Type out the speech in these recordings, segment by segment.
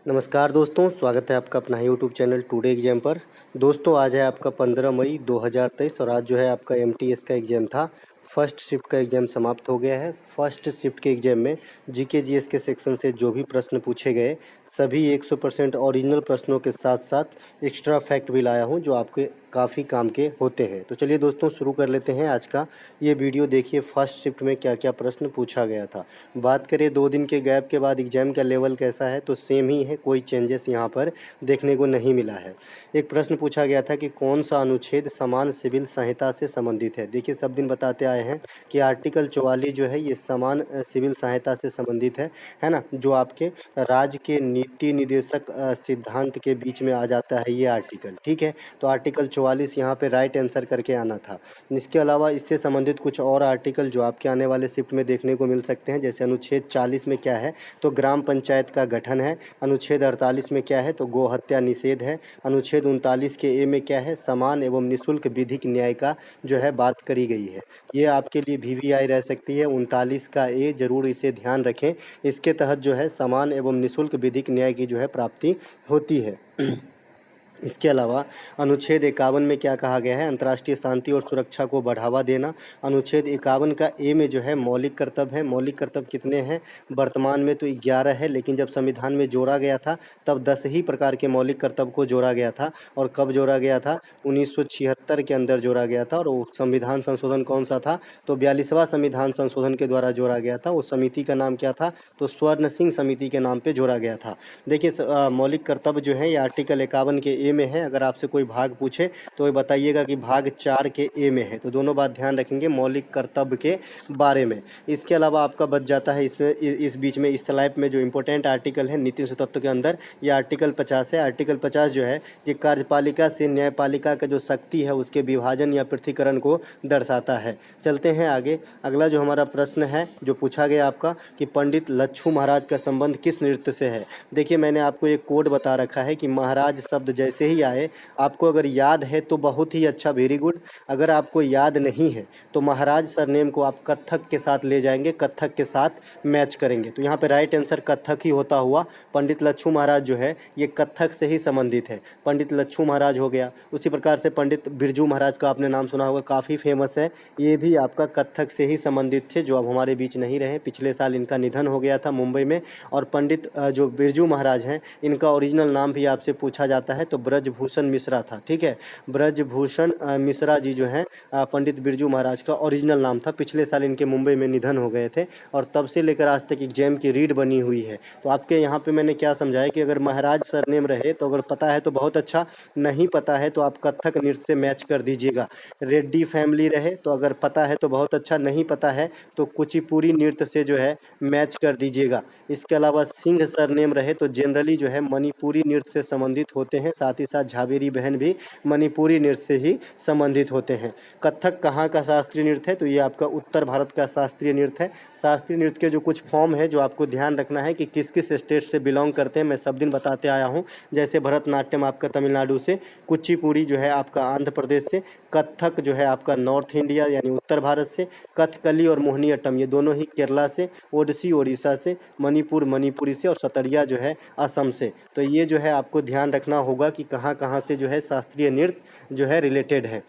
नमस्कार दोस्तों, स्वागत है आपका अपना यूट्यूब चैनल टुडे एग्जाम पर। दोस्तों आज है आपका 15 मई 2023 और आज जो है आपका एमटीएस का एग्ज़ाम था। फर्स्ट शिफ्ट का एग्ज़ाम समाप्त हो गया है। फर्स्ट शिफ्ट के एग्ज़ाम में जीके जीएस के सेक्शन से जो भी प्रश्न पूछे गए सभी 100% ओरिजिनल प्रश्नों के साथ साथ एक्स्ट्रा फैक्ट भी लाया हूं जो आपके काफ़ी काम के होते हैं। तो चलिए दोस्तों शुरू कर लेते हैं आज का ये वीडियो। देखिए फर्स्ट शिफ्ट में क्या क्या प्रश्न पूछा गया था। बात करें 2 दिन के गैप के बाद एग्ज़ाम का लेवल कैसा है, तो सेम ही है, कोई चेंजेस यहाँ पर देखने को नहीं मिला है। एक प्रश्न पूछा गया था कि कौन सा अनुच्छेद समान सिविल संहिता से संबंधित है। देखिए सब दिन बताते आए हैं कि आर्टिकल 44 जो है ये समान सिविल संहिता से संबंधित है ना, जो आपके राज्य के नीति निदेशक सिद्धांत के बीच में आ जाता है ये आर्टिकल। ठीक है, तो आर्टिकल 44 यहाँ पे राइट आंसर करके आना था। इसके अलावा इससे संबंधित कुछ और आर्टिकल जो आपके आने वाले शिफ्ट में देखने को मिल सकते हैं, जैसे अनुच्छेद 40 में क्या है तो ग्राम पंचायत का गठन है। अनुच्छेद 48 में क्या है तो गौ हत्या निषेध है। अनुच्छेद 39 के ए में क्या है समान एवं निःशुल्क विधिक न्याय का जो है बात करी गई है। ये आपके लिए वीवीआई रह सकती है। 39 का ए जरूर इसे ध्यान रखें। इसके तहत जो है समान एवं निःशुल्क विधिक न्याय की जो है प्राप्ति होती है। इसके अलावा अनुच्छेद 51 में क्या कहा गया है, अंतर्राष्ट्रीय शांति और सुरक्षा को बढ़ावा देना। अनुच्छेद 51 का ए में जो है मौलिक कर्तव्य है। मौलिक कर्तव्य कितने हैं, वर्तमान में तो 11 है, लेकिन जब संविधान में जोड़ा गया था तब 10 ही प्रकार के मौलिक कर्तव्य को जोड़ा गया था। और कब जोड़ा गया था, 1976 के अंदर जोड़ा गया था। और वो संविधान संशोधन कौन सा था, तो 42वां संविधान संशोधन के द्वारा जोड़ा गया था। उस समिति का नाम क्या था, तो स्वर्ण सिंह समिति के नाम पर जोड़ा गया था। देखिए मौलिक कर्तव्य जो है ये आर्टिकल 51 के ए में है। अगर आपसे कोई भाग पूछे तो ये बताइएगा कि भाग 4 के ए में है। तो दोनों बात ध्यान रखेंगे मौलिक कर्तव्य के बारे में। इसके अलावा आपका बच जाता है इसमें इस बीच में इस स्लाइड में जो इंपॉर्टेंट आर्टिकल है नीति तत्व के अंदर, ये आर्टिकल 50 है। आर्टिकल 50 जो है ये कार्यपालिका से न्यायपालिका का जो शक्ति है उसके विभाजन या पृथकीकरण को दर्शाता है। चलते हैं आगे। अगला जो हमारा प्रश्न है जो पूछा गया आपका कि पंडित लच्छू महाराज का संबंध किस नृत्य से है। देखिए मैंने आपको एक कोड बता रखा है कि महाराज शब्द जैसे ही आए, आपको अगर याद है तो बहुत ही अच्छा, वेरी गुड। अगर आपको याद नहीं है तो महाराज सरनेम को आप कत्थक के साथ ले जाएंगे, कत्थक के साथ मैच करेंगे। तो यहाँ पे राइट आंसर कत्थक ही होता हुआ। पंडित लच्छू महाराज जो है ये कत्थक से ही संबंधित है। पंडित लच्छू महाराज हो गया। उसी प्रकार से पंडित बिरजू महाराज का आपने नाम सुना होगा, काफ़ी फेमस है। ये भी आपका कत्थक से ही संबंधित थे, जो अब हमारे बीच नहीं रहे। पिछले साल इनका निधन हो गया था मुंबई में। और पंडित जो बिरजू महाराज हैं इनका ओरिजिनल नाम भी आपसे पूछा जाता है तो ब्रजभूषण मिश्रा था। ठीक है, ब्रजभूषण मिश्रा जी जो हैं पंडित बिरजू महाराज का ओरिजिनल नाम था। पिछले साल इनके मुंबई में निधन हो गए थे और तब से लेकर आज तक एग्जाम की रीड बनी हुई है। तो आपके यहाँ पे मैंने क्या समझाया कि अगर महाराज सरनेम रहे तो अगर पता है तो बहुत अच्छा, नहीं पता है तो आप कत्थक नृत्य से मैच कर दीजिएगा। रेड्डी फैमिली रहे तो अगर पता है तो बहुत अच्छा, नहीं पता है तो कुचिपुड़ी नृत्य से जो है मैच कर दीजिएगा। इसके अलावा सिंह सरनेम रहे तो जनरली जो है मणिपुरी नृत्य से संबंधित होते हैं। साथ ही साथ झावेरी बहन भी मणिपुरी नृत्य से ही संबंधित होते हैं। कथक कहाँ का शास्त्रीय नृत्य है, तो ये आपका उत्तर भारत का शास्त्रीय नृत्य है। शास्त्रीय नृत्य के जो कुछ फॉर्म है जो आपको ध्यान रखना है कि किस किस स्टेट से बिलोंग करते हैं, मैं सब दिन बताते आया हूँ। जैसे भरतनाट्यम आपका तमिलनाडु से, कुचिपुड़ी जो है आपका आंध्र प्रदेश से, कथक जो है आपका नॉर्थ इंडिया यानी उत्तर भारत से, कथकली और मोहिनीअट्टम ये दोनों ही केरला से, ओडिसी ओडिशा से, मणिपुर मणिपुरी से और सतरिया जो है असम से। तो ये जो है आपको ध्यान रखना होगा कि कहाँ कहाँ से जो है शास्त्रीय नृत्य जो है रिलेटेड है।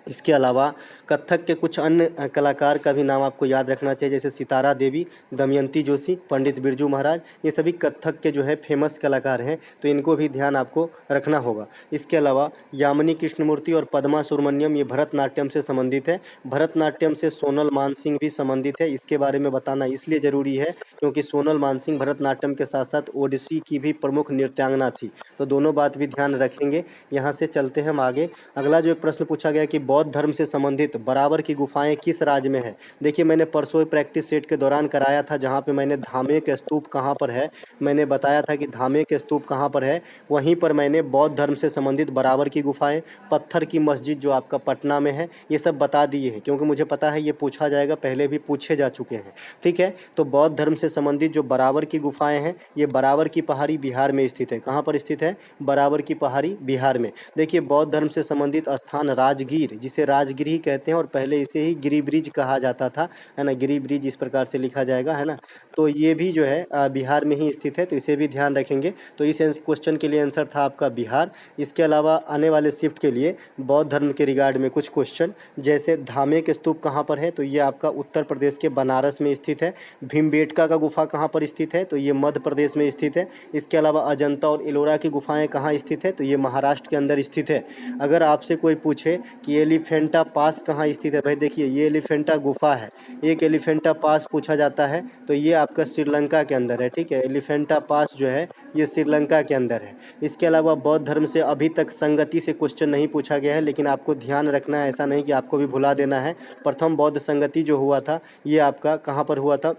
इसके अलावा कथक के कुछ अन्य कलाकार का भी नाम आपको याद रखना चाहिए, जैसे सितारा देवी, दमयंती जोशी, पंडित बिरजू महाराज, ये सभी कथक के जो है फेमस कलाकार हैं। तो इनको भी ध्यान आपको रखना होगा। इसके अलावा यामिनी कृष्णमूर्ति और पद्मा सुब्रमण्यम ये भरतनाट्यम से संबंधित है। भरतनाट्यम से सोनल मानसिंह भी संबंधित है। इसके बारे में बताना इसलिए ज़रूरी है क्योंकि सोनल मानसिंह भरतनाट्यम के साथ साथ ओडिसी की भी प्रमुख नृत्यांगना थी। तो दोनों बात भी ध्यान रखेंगे। यहाँ से चलते हैं हम आगे। अगला जो एक प्रश्न पूछा गया कि बौद्ध धर्म से संबंधित बराबर की गुफाएं किस राज्य में है। देखिए मैंने परसों प्रैक्टिस सेट के दौरान कराया था, जहां पे मैंने धामे के स्तूप कहां पर है, मैंने बताया था कि धामे के स्तूप कहां पर है। वहीं पर मैंने बौद्ध धर्म से संबंधित बराबर की गुफाएं, पत्थर की मस्जिद जो आपका पटना में है, ये सब बता दिए हैं क्योंकि मुझे पता है ये पूछा जाएगा, पहले भी पूछे जा चुके हैं। ठीक है, तो बौद्ध धर्म से संबंधित जो बराबर की गुफाएं हैं ये बराबर की पहाड़ी बिहार में स्थित है। कहाँ पर स्थित है, बराबर की पहाड़ी बिहार में। देखिए बौद्ध धर्म से संबंधित स्थान राजगीर जिसे राजगिरी कहते हैं और पहले इसे ही गिरी ब्रिज कहा जाता था, है ना। गिरी ब्रिज इस प्रकार से लिखा जाएगा, है ना। तो ये भी जो है बिहार में ही स्थित है, तो इसे भी ध्यान रखेंगे। तो इस क्वेश्चन के लिए आंसर था आपका बिहार। इसके अलावा आने वाले शिफ्ट के लिए बौद्ध धर्म के रिगार्ड में कुछ क्वेश्चन, जैसे धामे के स्तूप कहाँ पर है, तो ये आपका उत्तर प्रदेश के बनारस में स्थित है। भीमबेटका का गुफा कहाँ पर स्थित है, तो ये मध्य प्रदेश में स्थित है। इसके अलावा अजंता और एलोरा की गुफाएं कहाँ स्थित है, तो ये महाराष्ट्र के अंदर स्थित है। अगर आपसे कोई पूछे कि एलिफेंटा पास कहाँ स्थित है, भाई देखिए ये एलिफेंटा गुफा है, एक एलिफेंटा पास पूछा जाता है तो ये आपका श्रीलंका के अंदर है, ठीक है। एलिफेंटा पास जो है ये श्रीलंका के अंदर है। इसके अलावा बौद्ध धर्म से अभी तक संगति से क्वेश्चन नहीं पूछा गया है, लेकिन आपको ध्यान रखना है, ऐसा नहीं कि आपको भी भुला देना है। प्रथम बौद्ध संगति जो हुआ था ये आपका कहाँ पर हुआ था,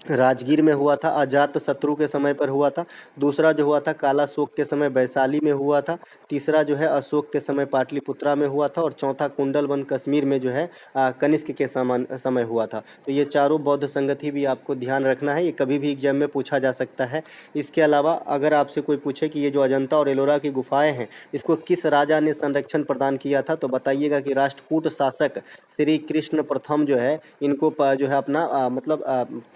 राजगीर में हुआ था, अजात शत्रु के समय पर हुआ था। दूसरा जो हुआ था काला शोक के समय वैशाली में हुआ था। तीसरा जो है अशोक के समय पाटलिपुत्रा में हुआ था। और चौथा कुंडलवन कश्मीर में जो है कनिष्क के समय हुआ था। तो ये चारों बौद्ध संगति भी आपको ध्यान रखना है, ये कभी भी एग्जाम में पूछा जा सकता है। इसके अलावा अगर आपसे कोई पूछे कि ये जो अजंता और एलोरा की गुफाएं हैं इसको किस राजा ने संरक्षण प्रदान किया था, तो बताइएगा कि राष्ट्रकूट शासक श्री कृष्ण प्रथम जो है इनको जो है अपना मतलब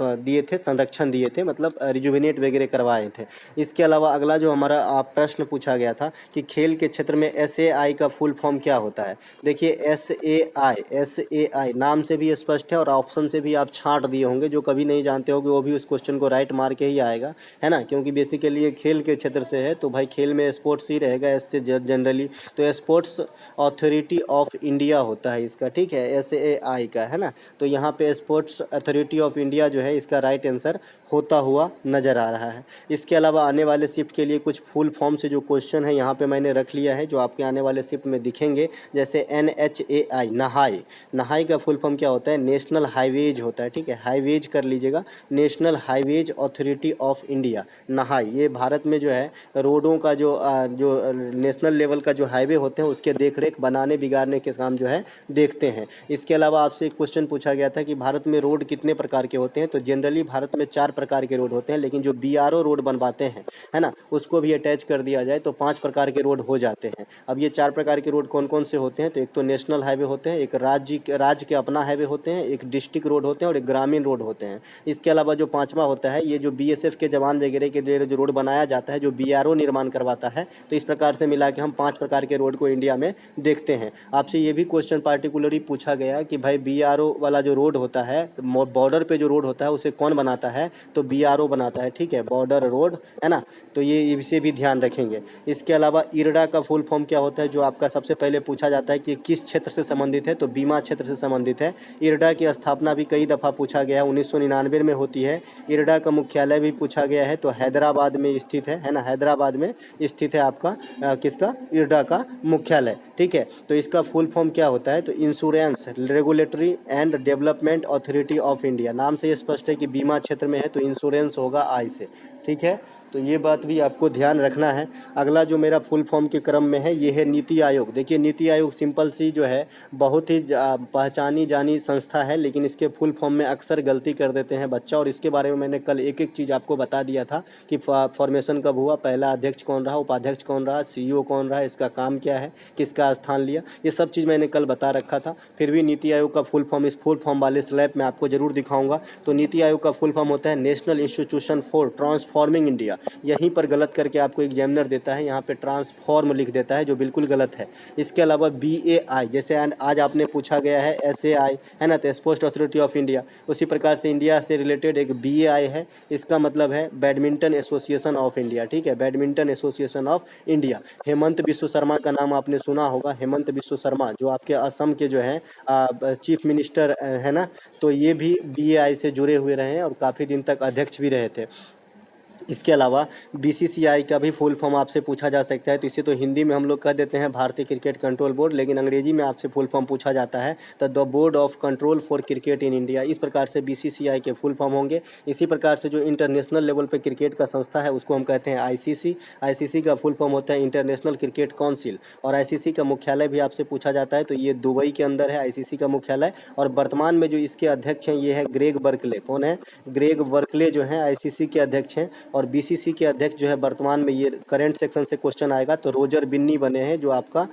दिए थे, संरक्षण दिए थे, मतलब रिजुविनेट वगैरह करवाए थे। इसके अलावा अगला जो हमारा प्रश्न पूछा गया था कि खेल के क्षेत्र में SAI का फुल फॉर्म क्या होता है। देखिए SAI नाम से भी स्पष्ट है और ऑप्शन से भी आप छांट दिए होंगे, जो कभी नहीं जानते होंगे वो भी उस क्वेश्चन को राइट मार के ही आएगा, है ना, क्योंकि बेसिकली ये खेल के क्षेत्र से है तो भाई खेल में स्पोर्ट्स ही रहेगा इससे जनरली। तो स्पोर्ट्स अथॉरिटी ऑफ इंडिया होता है इसका, ठीक है, SAI का, है ना। तो यहाँ पे स्पोर्ट्स अथॉरिटी ऑफ इंडिया जो है इसका राइट आंसर होता हुआ नज़र आ रहा है। इसके अलावा आने वाले शिफ्ट के लिए कुछ फुल फॉर्म से जो क्वेश्चन है यहाँ पे मैंने रख लिया है, जो आपके आने वाले शिफ्ट में दिखेंगे। जैसे NHAI नहाई का फुल फॉर्म क्या होता है, नेशनल हाईवेज होता है, ठीक है, हाईवेज कर लीजिएगा, national highways authority of India, नहाई। ये भारत में जो है रोडों का जो नेशनल लेवल का जो हाईवे होते हैं उसके देख रेख बनाने बिगाड़ने के काम जो है देखते हैं। इसके अलावा आपसे एक क्वेश्चन पूछा गया था कि भारत में रोड कितने प्रकार के होते हैं, तो जनरली भारत में 4 प्रकार के रोड होते हैं, लेकिन जो BRO रोड बनवाते हैं, है ना, उसको भी अटैच कर दिया जाए तो 5 प्रकार के रोड हो जाते हैं। अब ये 4 प्रकार के रोड कौन कौन से होते हैं, तो एक तो नेशनल हाईवे होते हैं, एक राज्य के अपना हाईवे होते हैं, एक डिस्ट्रिक्ट रोड होते हैं और एक ग्रामीण रोड होते हैं। इसके अलावा जो 5वां होता है ये जो BSF के जवान वगैरह के लिए जो रोड बनाया जाता है, जो BRO निर्माण करवाता है, तो इस प्रकार से मिला के हम 5 प्रकार के रोड को इंडिया में देखते हैं। आपसे ये भी क्वेश्चन पार्टिकुलरली पूछा गया कि भाई BRO वाला जो रोड होता है, बॉर्डर पे जो रोड होता है उसे कौन बनाता है, तो BRO बनाता है, ठीक है, बॉर्डर रोड, है ना। तो ये इसे भी ध्यान रखेंगे। इसके अलावा इरडा का फुल फॉर्म क्या होता है, जो आपका सबसे पहले पूछा जाता है कि किस क्षेत्र से संबंधित है, तो बीमा क्षेत्र से संबंधित है। इरडा की स्थापना भी कई दफ़ा पूछा गया है, 1999 में होती है। इरडा का मुख्यालय भी पूछा गया है, तो हैदराबाद में स्थित है ना, हैदराबाद में स्थित है आपका किसका, इरडा का मुख्यालय, ठीक है। तो इसका फुल फॉर्म क्या होता है, तो insurance regulatory and development authority of India. नाम से ये स्पष्ट है कि बीमा क्षेत्र में है तो इंश्योरेंस होगा आई से, ठीक है। तो ये बात भी आपको ध्यान रखना है। अगला जो मेरा फुल फॉर्म के क्रम में है ये है नीति आयोग। देखिए नीति आयोग सिंपल सी जो है बहुत ही पहचानी जानी संस्था है, लेकिन इसके फुल फॉर्म में अक्सर गलती कर देते हैं बच्चा, और इसके बारे में मैंने कल एक एक चीज़ आपको बता दिया था कि फॉर्मेशन कब हुआ, पहला अध्यक्ष कौन रहा, उपाध्यक्ष कौन रहा, CEO कौन रहा, इसका काम क्या है, किसका स्थान लिया, ये सब चीज़ मैंने कल बता रखा था। फिर भी नीति आयोग का फुल फॉर्म इस फुल फॉर्म वाले स्लैब में आपको जरूर दिखाऊंगा। तो नीति आयोग का फुल फॉर्म होता है national institution for transforming India. यहीं पर गलत करके आपको एग्जामिनर देता है, यहाँ पे ट्रांसफॉर्म लिख देता है, जो बिल्कुल गलत है। इसके अलावा BAI, जैसे आज आपने पूछा गया है SAI, है ना, तो स्पोर्ट्स अथॉरिटी ऑफ इंडिया, उसी प्रकार से इंडिया से रिलेटेड एक BAI है, इसका मतलब है बैडमिंटन एसोसिएशन ऑफ इंडिया, ठीक है, badminton association of India. Hemant Biswa Sharma का नाम आपने सुना होगा, हेमंत बिश्व शर्मा जो आपके असम के जो है चीफ मिनिस्टर है ना, तो ये भी BAI से जुड़े हुए रहे हैं और काफ़ी दिन तक अध्यक्ष भी रहे थे। इसके अलावा BCCI का भी फुल फॉर्म आपसे पूछा जा सकता है, तो इसे तो हिंदी में हम लोग कह देते हैं भारतीय क्रिकेट कंट्रोल बोर्ड, लेकिन अंग्रेजी में आपसे फुल फॉर्म पूछा जाता है तो the board of control for cricket in India. इस प्रकार से BCCI के फुल फॉर्म होंगे। इसी प्रकार से जो इंटरनेशनल लेवल पर क्रिकेट का संस्था है उसको हम कहते हैं ICC का फुल फॉर्म होता है इंटरनेशनल क्रिकेट काउंसिल, और ICC का मुख्यालय भी आपसे पूछा जाता है, तो ये दुबई के अंदर है ICC का मुख्यालय। और वर्तमान में जो इसके अध्यक्ष हैं ये है ग्रेग बर्कले। कौन है, ग्रेग बर्कले जो है ICC के अध्यक्ष हैं। और बीसीसी के अध्यक्ष जो है वर्तमान में, ये करंट सेक्शन से क्वेश्चन आएगा, तो रोजर बिन्नी बने हैं, जो आपका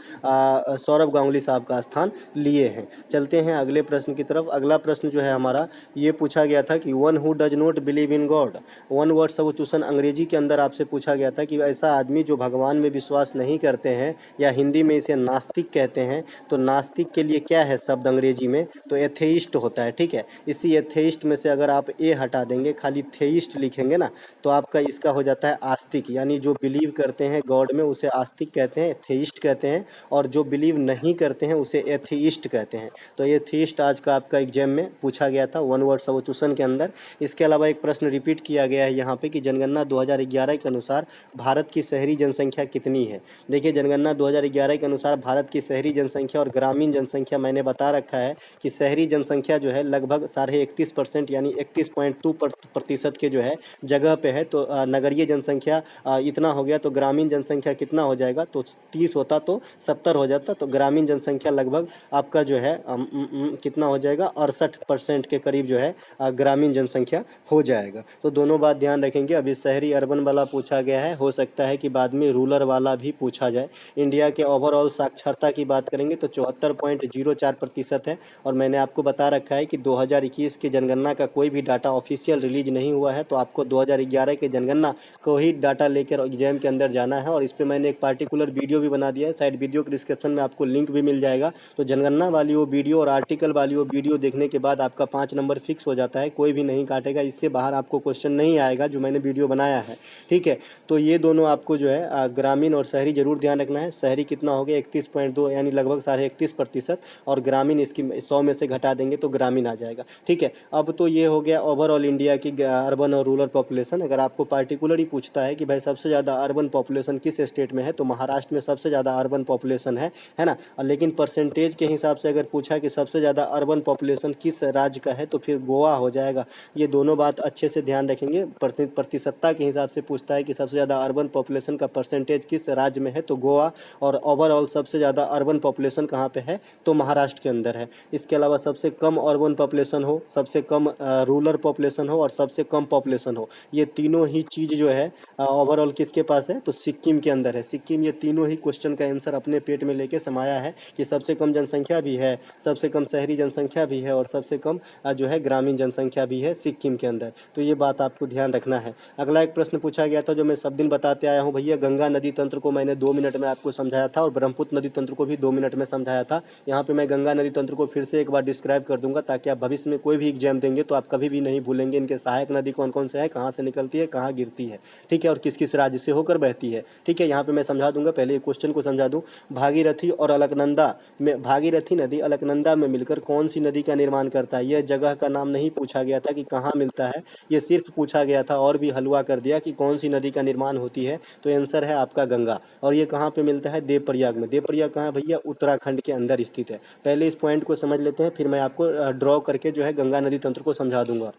सौरभ गांगुली साहब का स्थान लिए हैं। चलते हैं अगले प्रश्न की तरफ। अगला प्रश्न जो है हमारा, ये पूछा गया था कि one who does not believe in God, one word substitution अंग्रेजी के अंदर आपसे पूछा गया था कि ऐसा आदमी जो भगवान में विश्वास नहीं करते हैं, या हिंदी में इसे नास्तिक कहते हैं, तो नास्तिक के लिए क्या है शब्द अंग्रेजी में, तो एथेइस्ट होता है। ठीक है, इसी एथेइस्ट में से अगर आप ए हटा देंगे, खाली थेइस्ट लिखेंगे ना, तो आपका इसका हो जाता है आस्तिक, यानी जो बिलीव करते हैं गॉड में उसे आस्तिक कहते हैं, एथेइस्ट कहते हैं, और जो बिलीव नहीं करते हैं उसे एथेइस्ट कहते हैं। तो एथेइस्ट आज का आपका एग्जाम में पूछा गया था वन वर्ड सब्स्टिट्यूशन के अंदर। इसके अलावा एक प्रश्न रिपीट किया गया है यहाँ पे कि जनगणना 2011 के अनुसार भारत की शहरी जनसंख्या कितनी है। देखिए, जनगणना 2011 के अनुसार भारत की शहरी जनसंख्या और ग्रामीण जनसंख्या मैंने बता रखा है कि शहरी जनसंख्या जो है लगभग 31.5% यानी 31.2% के जो है जगह पे है। तो नगरीय जनसंख्या इतना हो गया, तो ग्रामीण जनसंख्या कितना हो जाएगा, तो 30 होता तो 70 हो जाता, तो ग्रामीण जनसंख्या लगभग आपका जो है कितना हो जाएगा, 68% के करीब जो है ग्रामीण जनसंख्या हो जाएगा। तो दोनों बात ध्यान रखेंगे। अभी शहरी अर्बन वाला पूछा गया है, हो सकता है कि बाद में रूरल वाला भी पूछा जाए। इंडिया के ओवरऑल साक्षरता की बात करेंगे तो 74.04% है, और मैंने आपको बता रखा है कि 2021 के जनगणना का कोई भी डाटा ऑफिशियल रिलीज नहीं हुआ है, तो आपको 2011 के जनगणना को ही डाटा लेकर एग्जाम के अंदर जाना है। और इस पर मैंने एक पार्टिकुलर वीडियो भी बना दिया है, शायद वीडियो के डिस्क्रिप्शन में आपको लिंक भी मिल जाएगा। तो जनगणना वाली वो वीडियो और आर्टिकल वाली वो वीडियो देखने के बाद आपका 5 नंबर फिक्स हो जाता है, कोई भी नहीं काटेगा, इससे बाहर आपको क्वेश्चन नहीं आएगा जो मैंने वीडियो बनाया है। ठीक है, तो ये दोनों आपको जो है ग्रामीण और शहरी जरूर ध्यान रखना है। शहरी कितना हो गया, 31.2 यानी लगभग 31.5%, और ग्रामीण इसकी 100 में से घटा देंगे तो ग्रामीण आ जाएगा। ठीक है, अब तो ये हो गया ओवरऑल इंडिया की अर्बन और रूरल पॉपुलेशन। अगर आपको पार्टिकुलरली पूछता है कि भाई सबसे ज़्यादा अर्बन पॉपुलेशन किस स्टेट में है, तो महाराष्ट्र में सबसे ज़्यादा अर्बन पॉपुलेशन है ना। लेकिन परसेंटेज के हिसाब से अगर पूछा कि सबसे ज़्यादा अर्बन पॉपुलेशन किस राज्य का है, तो फिर गोवा हो जाएगा। ये दोनों बात अच्छे से ध्यान रखेंगे। प्रतिशतता के हिसाब से पूछता है कि सबसे ज़्यादा अर्बन पॉपुलेशन का परसेंटेज किस राज्य में है, तो गोवा, और ओवरऑल सबसे ज़्यादा अर्बन पॉपुलेशन कहाँ पे है, तो महाराष्ट्र के अंदर है। इसके अलावा सबसे कम अर्बन पॉपुलेशन हो, सबसे कम रूरल पॉपुलेशन हो, और सबसे कम पॉपुलेशन हो, ये तीनों ही चीज़ जो है ओवरऑल किसके पास है, तो सिक्किम के अंदर है। सिक्किम ये तीनों ही क्वेश्चन का आंसर अपने पेट में लेके समाया है कि सबसे कम जनसंख्या भी है, सबसे कम शहरी जनसंख्या भी है, और सबसे कम जो है ग्रामीण जनसंख्या भी है सिक्किम के अंदर। तो ये बात आपको ध्यान रखना है। अगला एक प्रश्न पूछा गया था जो मैं सब दिन बताते आया हूँ भैया, गंगा नदी तंत्र को मैंने 2 मिनट में आपको समझाया था, और ब्रह्मपुत्र नदी तंत्र को भी 2 मिनट में समझाया था। यहाँ पे मैं गंगा नदी तंत्र को फिर से एक बार डिस्क्राइब कर दूंगा, ताकि आप भविष्य में कोई भी एग्जाम देंगे तो आप कभी भी नहीं भूलेंगे इनके सहायक नदी कौन कौन से है, कहाँ से निकलती है, कहाँ गिरती है। ठीक है, और किस किस राज्य से होकर बहती है। ठीक है, यहाँ पे मैं समझा दूंगा। पहले क्वेश्चन को समझा दूं। भागीरथी और अलकनंदा में, भागीरथी नदी अलकनंदा में मिलकर कौन सी नदी का निर्माण करता है। यह जगह का नाम नहीं पूछा गया था कि कहाँ मिलता है, ये सिर्फ पूछा गया था और भी हलवा कर दिया कि कौन सी नदी का निर्माण होती है। तो आंसर है आपका गंगा। और ये कहाँ पे मिलता है, देवप्रयाग में। देवप्रयाग कहाँ है भैया, उत्तराखंड के अंदर स्थित है। पहले इस पॉइंट को समझ लेते हैं, फिर मैं आपको ड्रॉ करके जो है गंगा नदी तंत्र को समझा दूंगा।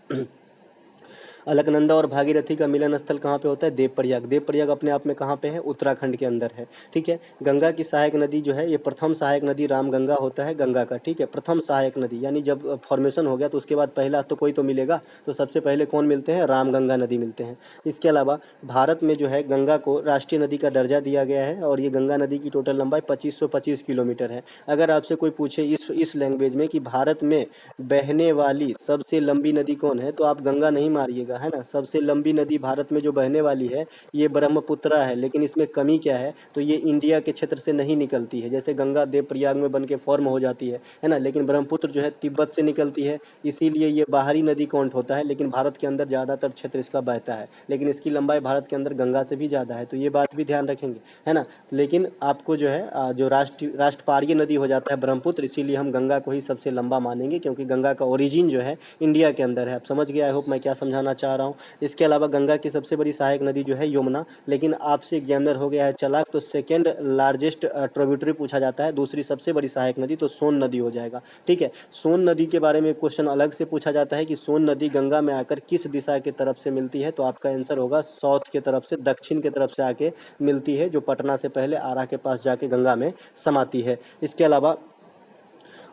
अलकनंदा और भागीरथी का मिलन स्थल कहाँ पे होता है, देवप्रयाग। देवप्रयाग अपने आप में कहाँ पे है, उत्तराखंड के अंदर है। ठीक है, गंगा की सहायक नदी जो है, ये प्रथम सहायक नदी रामगंगा होता है गंगा का। ठीक है, प्रथम सहायक नदी, यानी जब फॉर्मेशन हो गया तो उसके बाद पहला तो कोई तो मिलेगा, तो सबसे पहले कौन मिलते हैं, रामगंगा नदी मिलते हैं। इसके अलावा भारत में जो है गंगा को राष्ट्रीय नदी का दर्जा दिया गया है, और ये गंगा नदी की टोटल लंबाई 2525 किलोमीटर है। अगर आपसे कोई पूछे इस लैंग्वेज में कि भारत में बहने वाली सबसे लंबी नदी कौन है, तो आप गंगा नहीं मारिएगा, है ना। सबसे लंबी नदी भारत में जो बहने वाली है ये ब्रह्मपुत्रा है, लेकिन इसमें कमी क्या है, तो ये इंडिया के क्षेत्र से नहीं निकलती है। जैसे गंगा देवप्रयाग में बन के फॉर्म हो जाती है ना, लेकिन ब्रह्मपुत्र जो है तिब्बत से निकलती है, इसीलिए ये बाहरी नदी काउंट होता है। लेकिन भारत के अंदर ज़्यादातर क्षेत्र इसका बहता है, लेकिन इसकी लंबाई भारत के अंदर गंगा से भी ज़्यादा है, तो ये बात भी ध्यान रखेंगे, है ना। लेकिन आपको जो है जो राष्ट्रपारीय नदी हो जाता है ब्रह्मपुत्र, इसीलिए हम गंगा को ही सबसे लंबा मानेंगे, क्योंकि गंगा का ओरिजिन जो है इंडिया के अंदर है। आप समझ गए, आई होप मैं क्या समझाना चाह रहा हूँ। इसके अलावा गंगा की सबसे बड़ी सहायक नदी जो है यमुना, लेकिन आपसे एग्जामिनर हो गया है चालाक, तो सेकेंड लार्जेस्ट ट्रिब्यूटरी पूछा जाता है, दूसरी सबसे बड़ी सहायक नदी तो सोन नदी हो जाएगा। ठीक है, सोन नदी के बारे में क्वेश्चन अलग से पूछा जाता है कि सोन नदी गंगा में आकर किस दिशा की तरफ से मिलती है, तो आपका आंसर होगा साउथ के तरफ से, दक्षिण के तरफ से आके मिलती है, जो पटना से पहले आरा के पास जाके गंगा में समाती है। इसके अलावा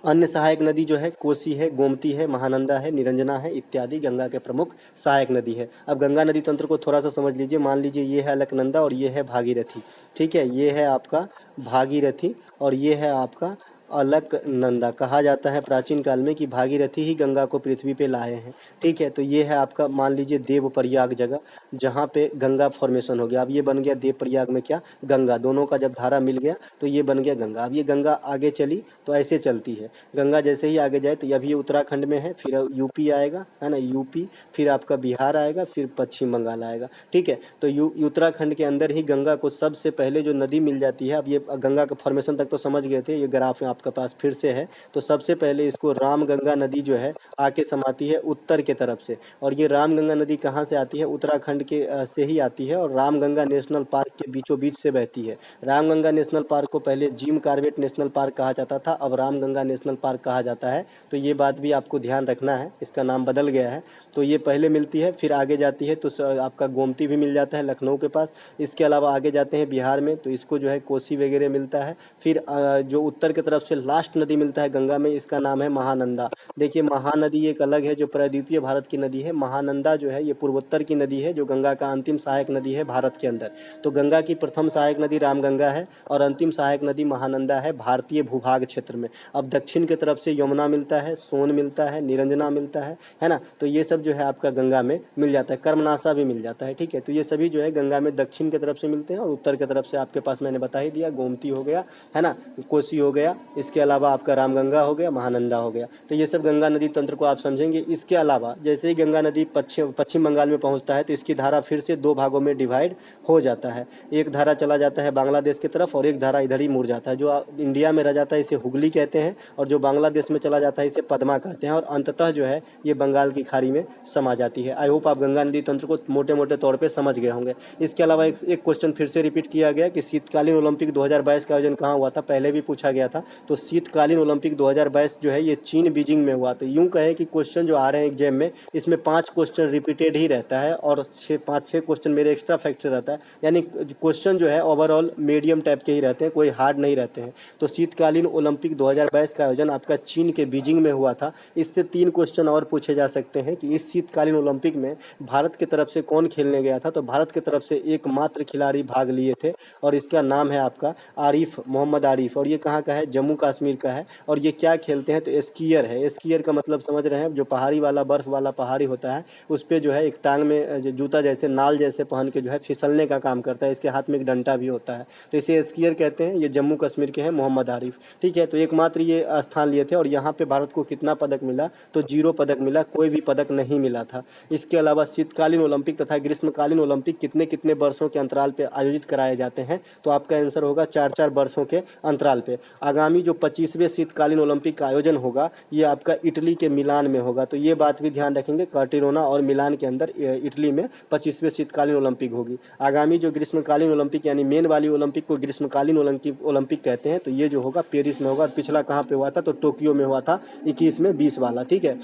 अन्य सहायक नदी जो है कोसी है, गोमती है, महानंदा है, निरंजना है इत्यादि गंगा के प्रमुख सहायक नदी है। अब गंगा नदी तंत्र को थोड़ा सा समझ लीजिए। मान लीजिए ये है अलकनंदा और ये है भागीरथी, ठीक है, ये है आपका भागीरथी और ये है आपका अलकनंदा। कहा जाता है प्राचीन काल में कि भागीरथी ही गंगा को पृथ्वी पे लाए हैं, ठीक है। तो ये है आपका मान लीजिए देवप्रयाग जगह जहाँ पे गंगा फॉर्मेशन हो गया। अब ये बन गया देवप्रयाग में क्या, गंगा, दोनों का जब धारा मिल गया तो ये बन गया गंगा। अब ये गंगा आगे चली तो ऐसे चलती है, गंगा जैसे ही आगे जाए तो अभी ये उत्तराखंड में है, फिर यूपी आएगा, है ना, यूपी, फिर आपका बिहार आएगा, फिर पश्चिम बंगाल आएगा, ठीक है। तो उत्तराखंड के अंदर ही गंगा को सबसे पहले जो नदी मिल जाती है। अब ये गंगा का फॉर्मेशन तक तो समझ गए थे, ये ग्राफ आपके पास फिर से है। तो सबसे पहले इसको रामगंगा नदी जो है आके समाती है उत्तर के तरफ से, और ये रामगंगा नदी कहाँ से आती है, उत्तराखंड के से ही आती है और रामगंगा नेशनल पार्क के बीचों बीच से बहती है। रामगंगा नेशनल पार्क को पहले जिम कॉर्बेट नेशनल पार्क कहा जाता था, अब रामगंगा नेशनल पार्क कहा जाता है। तो ये बात भी आपको ध्यान रखना है, इसका नाम बदल गया है। तो ये पहले मिलती है, फिर आगे जाती है तो आपका गोमती भी मिल जाता है लखनऊ के पास। इसके अलावा आगे जाते हैं बिहार में तो इसको जो है कोसी वगैरह मिलता है। फिर जो उत्तर की तरफ से लास्ट नदी मिलता है गंगा में, इसका नाम है महानंदा। देखिए महानदी एक अलग है जो प्रायद्वीपीय भारत की नदी है। महानंदा जो है ये पूर्वोत्तर की नदी है जो गंगा का अंतिम सहायक नदी है भारत के अंदर। तो गंगा की प्रथम सहायक नदी रामगंगा है और अंतिम सहायक नदी महानंदा है भारतीय भूभाग क्षेत्र में। अब दक्षिण की तरफ से यमुना मिलता है, सोन मिलता है, निरंजना मिलता है ना। तो ये सब जो है आपका गंगा में मिल जाता है, कर्मनाशा भी मिल जाता है, ठीक है। तो ये सभी जो है गंगा में दक्षिण की तरफ से मिलते हैं और उत्तर की तरफ से आपके पास मैंने बता ही दिया, गोमती हो गया, है ना, कोसी हो गया, इसके अलावा आपका रामगंगा हो गया, महानंदा हो गया। तो ये सब गंगा नदी तंत्र को आप समझेंगे। इसके अलावा जैसे ही गंगा नदी पश्चिम बंगाल में पहुंचता है तो इसकी धारा फिर से दो भागों में डिवाइड हो जाता है। एक धारा चला जाता है बांग्लादेश की तरफ और एक धारा इधर ही मुड़ जाता है। जो इंडिया में रह जाता है इसे हुगली कहते हैं और जो बांग्लादेश में चला जाता है इसे पद्मा कहते हैं और अंततः जो है ये बंगाल की खाड़ी में समा जाती है। आई होप आप गंगा नदी तंत्र को मोटे मोटे तौर पे समझ गए होंगे। इसके अलावा एक क्वेश्चन फिर से रिपीट किया गया कि शीतकालीन ओलंपिक 2022 का आयोजन कहाँ हुआ था, पहले भी पूछा गया था। तो शीतकालीन ओलंपिक 2022 जो है ये चीन बीजिंग में हुआ। तो यूं कहें कि क्वेश्चन जो आ रहे हैं एग्जाम में इसमें 5 क्वेश्चन रिपीटेड ही रहता है और 5-6 क्वेश्चन मेरे एक्स्ट्रा फैक्ट से रहता है, यानी क्वेश्चन जो है ओवरऑल मीडियम टाइप के ही रहते हैं, कोई हार्ड नहीं रहते हैं। तो शीतकालीन ओलंपिक 2022 का आयोजन आपका चीन के बीजिंग में हुआ था। इससे 3 क्वेश्चन और पूछे जा सकते हैं कि इस शीतकालीन ओलंपिक में भारत की तरफ से कौन खेलने गया था। तो भारत की तरफ से एकमात्र खिलाड़ी भाग लिए थे और इसका नाम है आपका आरिफ, मोहम्मद आरिफ, और ये कहाँ का है, जम्मू कश्मीर का है। और ये क्या खेलते हैं तो स्कीयर है। स्कीयर का मतलब समझ रहे हैं, जो पहाड़ी वाला बर्फ वाला पहाड़ी होता है उस पर जो है एक टांग में जूता जैसे नाल जैसे पहन के जो है फिसलने का काम करता है। इसके हाथ में एक डंडा भी होता है, तो इसे स्कीयर कहते हैं। ये जम्मू कश्मीर के हैं मोहम्मद आरिफ, ठीक है। तो एकमात्र ये स्थान लिए थे और यहाँ पे भारत को कितना पदक मिला तो 0 पदक मिला, कोई भी पदक नहीं मिला था। इसके अलावा शीतकालीन ओलंपिक तथा ग्रीष्मकालीन ओलंपिक कितने कितने वर्षों के अंतराल पे आयोजित कराए जाते हैं, तो आपका आंसर होगा 4-4 वर्षों के अंतराल पे। आगामी जो 25वें शीतकालीन ओलंपिक का आयोजन होगा ये आपका इटली के मिलान में होगा। तो ये बात भी ध्यान रखेंगे, कार्टिरोना और मिलान के अंदर इटली में 25वें शीतकालीन ओलंपिक होगी। आगामी जो ग्रीष्मकालीन ओलंपिक यानी मेन वाली ओलंपिक को ग्रीष्मकालीन ओलंपिक कहते हैं, तो ये जो होगा पेरिस में होगा। पिछला कहाँ पे हुआ था तो टोक्यो में हुआ था 21 में 20 वाला, ठीक है।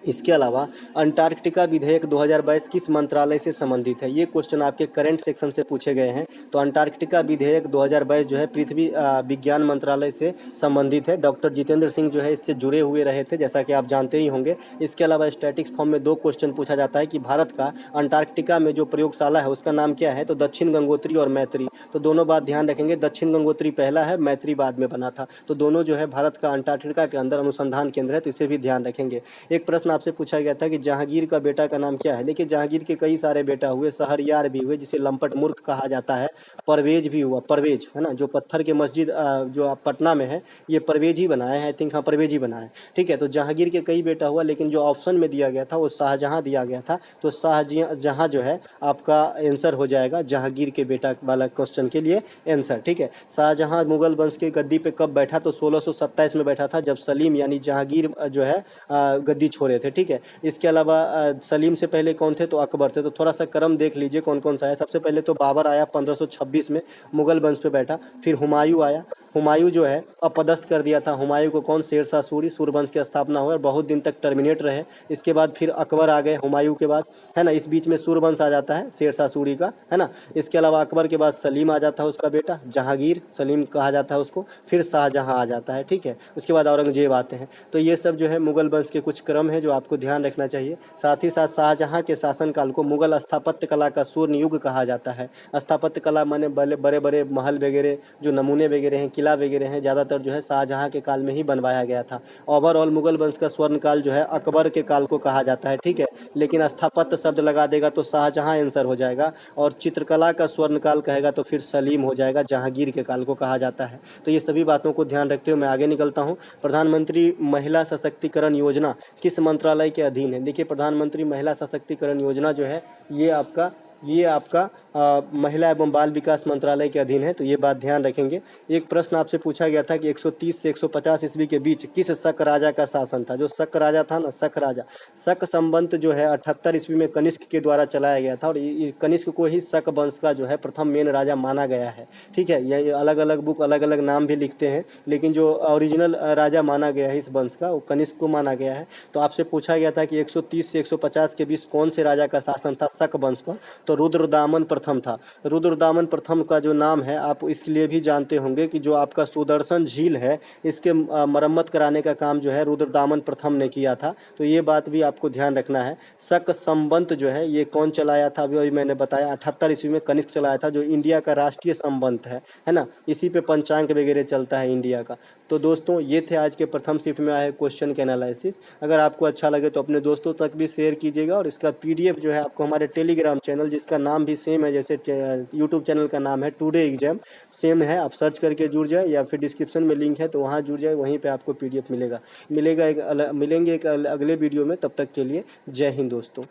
इसके अलावा अंटार्कटिका विधेयक 2022 किस मंत्रालय से संबंधित है, ये क्वेश्चन आपके करंट सेक्शन से पूछे गए हैं। तो अंटार्कटिका विधेयक 2022 जो है पृथ्वी विज्ञान मंत्रालय से संबंधित है। डॉक्टर जितेंद्र सिंह जो है इससे जुड़े हुए रहे थे, जैसा कि आप जानते ही होंगे। इसके अलावा स्टैटिक्स फॉर्म में 2 क्वेश्चन पूछा जाता है कि भारत का अंटार्कटिका में जो प्रयोगशाला है उसका नाम क्या है, तो दक्षिण गंगोत्री और मैत्री। तो दोनों बात ध्यान रखेंगे, दक्षिण गंगोत्री पहला है, मैत्री बाद में बना था। तो दोनों जो है भारत का अंटार्कटिका के अंदर अनुसंधान केंद्र है, तो इसे भी ध्यान रखेंगे। एक प्रश्न आपसे पूछा गया था कि जहांगीर का बेटा का नाम क्या है। देखिए जहांगीर के कई सारे बेटा हुए, शहरयार भी हुए जिसे लंपट मूर्ख कहा जाता है, परवेज भी हुआ, परवेज है ना, जो पत्थर के मस्जिद जो पटना में है ये परवेज ही बनाया है, आई थिंक, हाँ परवेज ही बनाया है, ठीक है। तो जहांगीर के कई बेटा हुआ, लेकिन जो ऑप्शन में दिया गया था वो शाहजहां दिया गया था। तो शाहजहां जो है आपका आंसर हो जाएगा जहांगीर के बेटा वाला क्वेश्चन के लिए आंसर, ठीक है। शाहजहां मुगल वंश के गद्दी पे कब बैठा, तो 1627 में बैठा था, जब सलीम यानी जहांगीर जो है गद्दी छोड़े थे, ठीक है। इसके अलावा सलीम से पहले कौन थे, तो अकबर थे। तो थोड़ा सा क्रम देख लीजिए कौन कौन सा है। सबसे पहले तो बाबर आया 1526 में, मुगल वंश पे बैठा। फिर हुमायूं आया, हुमायूं जो है अपदस्थ कर दिया था। हुमायूं को कौन? शेरशाह सूरी। सूर्यवंश की स्थापना हुआ और बहुत दिन तक टर्मिनेट रहे। इसके बाद फिर अकबर आ गए हुमायूं के बाद, है ना। इस बीच में सूर्यवंश आ जाता है शेरशाह सूरी का, है ना। इसके अलावा अकबर के बाद सलीम आ जाता है, उसका बेटा जहांगीर, सलीम कहा जाता है उसको। फिर शाहजहां आ जाता है, ठीक है। उसके बाद औरंगजेब आते हैं। तो ये सब जो है मुगल वंश के कुछ क्रम है जो आपको ध्यान रखना चाहिए। साथ ही साथ शाहजहां के शासनकाल को मुगल स्थापत्य कला का स्वर्ण युग कहा जाता है। स्थापत्य कला माने बड़े बड़े महल वगैरह जो नमूने वगैरह हैं, किला वगैरह हैं, ज़्यादातर जो है शाहजहां के काल में ही बनवाया गया था। ओवरऑल मुगल वंश का स्वर्ण काल जो है अकबर के काल को कहा जाता है, ठीक है। लेकिन स्थापत्य शब्द लगा देगा तो शाहजहां आंसर हो जाएगा, और चित्रकला का स्वर्ण काल कहेगा तो फिर सलीम हो जाएगा, जहांगीर के काल को कहा जाता है। तो ये सभी बातों को ध्यान रखते हुए मैं आगे निकलता हूँ। प्रधानमंत्री महिला सशक्तिकरण योजना किस मंत्रालय के अधीन है? देखिए, प्रधानमंत्री महिला सशक्तिकरण योजना जो है ये आपका महिला एवं बाल विकास मंत्रालय के अधीन है। तो ये बात ध्यान रखेंगे। एक प्रश्न आपसे पूछा गया था कि 130 से 150 ईस्वी के बीच किस शक राजा का शासन था? जो शक राजा था ना, शक राजा, शक संबंत जो है 78 ईस्वी में कनिष्क के द्वारा चलाया गया था, और ये कनिष्क को ही शक वंश का जो है प्रथम मेन राजा माना गया है, ठीक है। ये अलग अलग बुक अलग अलग नाम भी लिखते हैं, लेकिन जो ओरिजिनल राजा माना गया है इस वंश का, वो कनिष्क को माना गया है। तो आपसे पूछा गया था कि 130 से 150 के बीच कौन से राजा का शासन था शक वंश पर? तो रुद्रदामन प्रथम था। रुद्रदामन प्रथम का जो नाम है आप इसलिए भी जानते होंगे कि जो आपका सुदर्शन झील है, इसके मरम्मत कराने का काम जो है रुद्रदामन प्रथम ने किया था। तो ये बात भी आपको ध्यान रखना है। शक संबंत जो है ये कौन चलाया था? अभी मैंने बताया 78 ईस्वी में कनिष्क चलाया था, जो इंडिया का राष्ट्रीय संबंत है ना। इसी पे पंचांग वगैरह चलता है इंडिया का। तो दोस्तों ये थे आज के प्रथम शिफ्ट में आए क्वेश्चन के एनालिसिस। अगर आपको अच्छा लगे तो अपने दोस्तों तक भी शेयर कीजिएगा, और इसका PDF जो है आपको हमारे टेलीग्राम चैनल, जिसका नाम भी सेम है जैसे यूट्यूब चैनल का नाम है टुडे एग्जाम, सेम है, आप सर्च करके जुड़ जाए, या फिर डिस्क्रिप्शन में लिंक है तो वहाँ जुड़ जाए, वहीं पे आपको PDF मिलेंगे एक अगले वीडियो में। तब तक के लिए जय हिंद दोस्तों।